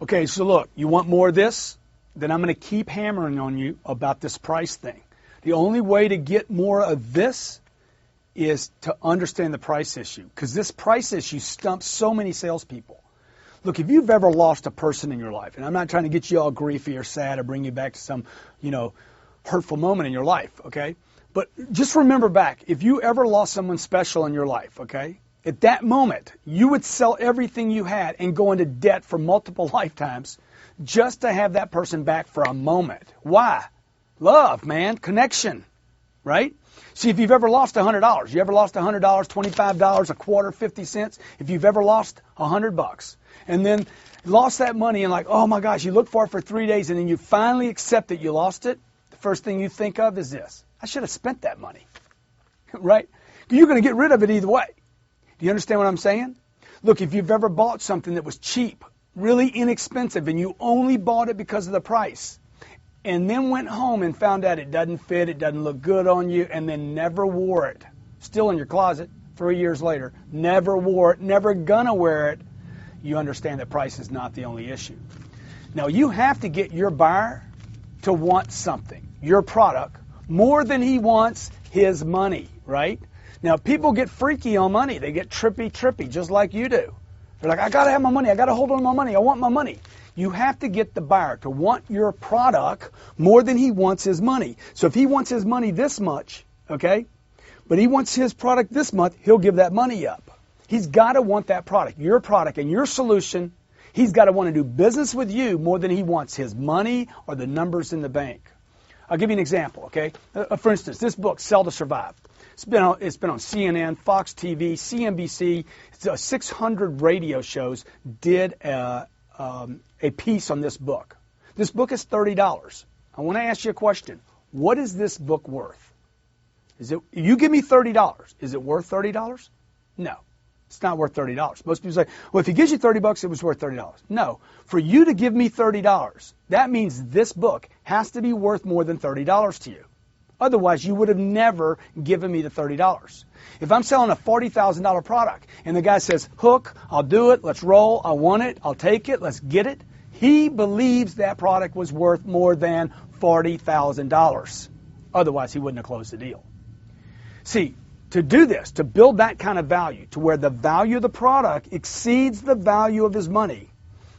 Okay, so look, you want more of this? Then I'm going to keep hammering on you about this price thing. The only way to get more of this is to understand the price issue, because this price issue stumps so many salespeople. Look, if you've ever lost a person in your life, and I'm not trying to get you all griefy or sad or bring you back to some, hurtful moment in your life, okay? But just remember back, if you ever lost someone special in your life, okay, at that moment, you would sell everything you had and go into debt for multiple lifetimes just to have that person back for a moment. Why? Love, man, connection, right? See, if you've ever lost $100, you ever lost $100, $25, a quarter, 50 cents, if you've ever lost $100 and then lost that money and like, oh my gosh, you look for it for 3 days and then you finally accept that you lost it, the first thing you think of is this: I should have spent that money, right? You're going to get rid of it either way. Do you understand what I'm saying? Look, if you've ever bought something that was cheap, really inexpensive, and you only bought it because of the price, and then went home and found out it doesn't fit, it doesn't look good on you, and then never wore it, still in your closet 3 years later, never wore it, never gonna wear it, you understand that price is not the only issue. Now, you have to get your buyer to want something, your product, more than he wants his money, right? Now, people get freaky on money. They get trippy, just like you do. They're like, I got to have my money. I got to hold on to my money. I want my money. You have to get the buyer to want your product more than he wants his money. So if he wants his money this much, okay, but he wants his product this month, he'll give that money up. He's got to want that product, and your solution. He's got to want to do business with you more than he wants his money or the numbers in the bank. I'll give you an example, okay? For instance, this book, Sell to Survive. It's been on CNN, Fox TV, CNBC, 600 radio shows did a piece on this book. This book is $30. I want to ask you a question. What is this book worth? You give me $30. Is it worth $30? No. It's not worth $30. Most people say, well, if he gives you $30, it was worth $30. No. For you to give me $30, that means this book has to be worth more than $30 to you. Otherwise, you would have never given me the $30. If I'm selling a $40,000 product and the guy says, Hook, I'll do it, let's roll, I want it, I'll take it, let's get it, he believes that product was worth more than $40,000. Otherwise, he wouldn't have closed the deal. See, to do this, to build that kind of value, to where the value of the product exceeds the value of his money,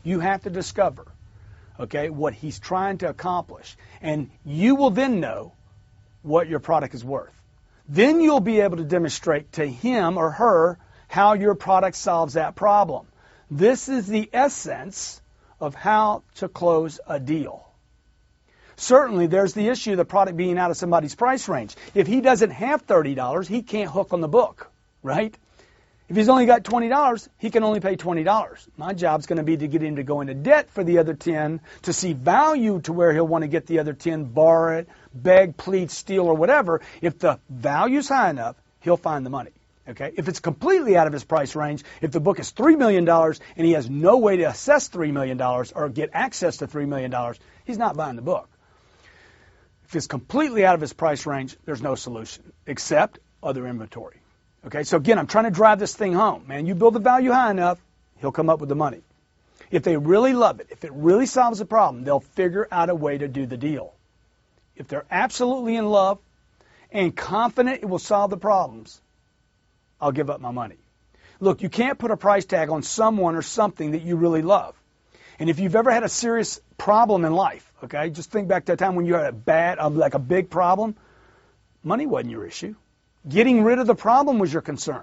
you have to discover, okay, what he's trying to accomplish. And you will then know what your product is worth. Then you'll be able to demonstrate to him or her how your product solves that problem. This is the essence of how to close a deal. Certainly, there's the issue of the product being out of somebody's price range. If he doesn't have $30, he can't hook on the book, right? If he's only got $20, he can only pay $20. My job's going to be to get him to go into debt for the other 10, to see value to where he'll want to get the other 10, borrow it, beg, plead, steal, or whatever. If the value's high enough, he'll find the money. Okay? If it's completely out of his price range, if the book is $3 million and he has no way to assess $3 million or get access to $3 million, he's not buying the book. If it's completely out of his price range, there's no solution except other inventory. Okay, so again, I'm trying to drive this thing home. Man, you build the value high enough, he'll come up with the money. If they really love it, if it really solves the problem, they'll figure out a way to do the deal. If they're absolutely in love and confident it will solve the problems, I'll give up my money. Look, you can't put a price tag on someone or something that you really love. And if you've ever had a serious problem in life, okay, just think back to a time when you had a big problem, money wasn't your issue. Getting rid of the problem was your concern.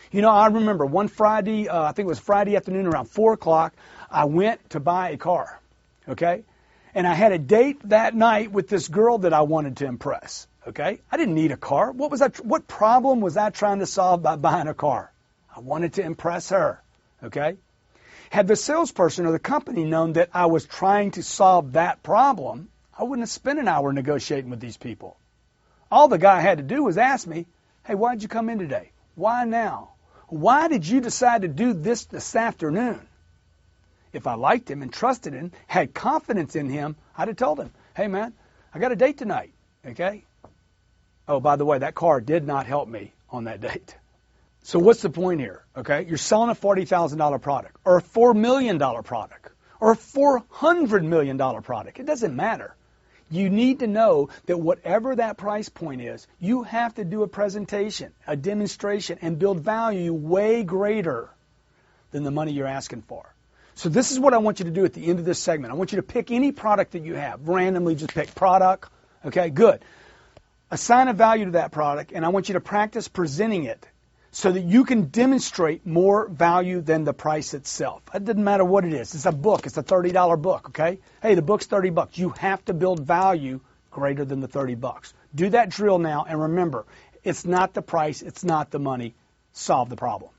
You know, I remember one Friday, I think it was Friday afternoon around 4 o'clock, I went to buy a car, okay? And I had a date that night with this girl that I wanted to impress, okay? I didn't need a car. What problem was I trying to solve by buying a car? I wanted to impress her, okay? Had the salesperson or the company known that I was trying to solve that problem, I wouldn't have spent an hour negotiating with these people. All the guy had to do was ask me, hey, why did you come in today? Why now? Why did you decide to do this afternoon? If I liked him and trusted him, had confidence in him, I'd have told him, hey, man, I got a date tonight, okay? Oh, by the way, that car did not help me on that date. So what's the point here, okay? You're selling a $40,000 product or a $4 million product or a $400 million product. It doesn't matter. You need to know that whatever that price point is, you have to do a presentation, a demonstration, and build value way greater than the money you're asking for. So this is what I want you to do at the end of this segment. I want you to pick any product that you have. Randomly just pick product. Okay, good. Assign a value to that product, and I want you to practice presenting it so that you can demonstrate more value than the price itself. It doesn't matter what it is. It's a book. It's a $30 book, okay? Hey, the book's $30. You have to build value greater than the $30. Do that drill now, and remember, it's not the price, it's not the money. Solve the problem.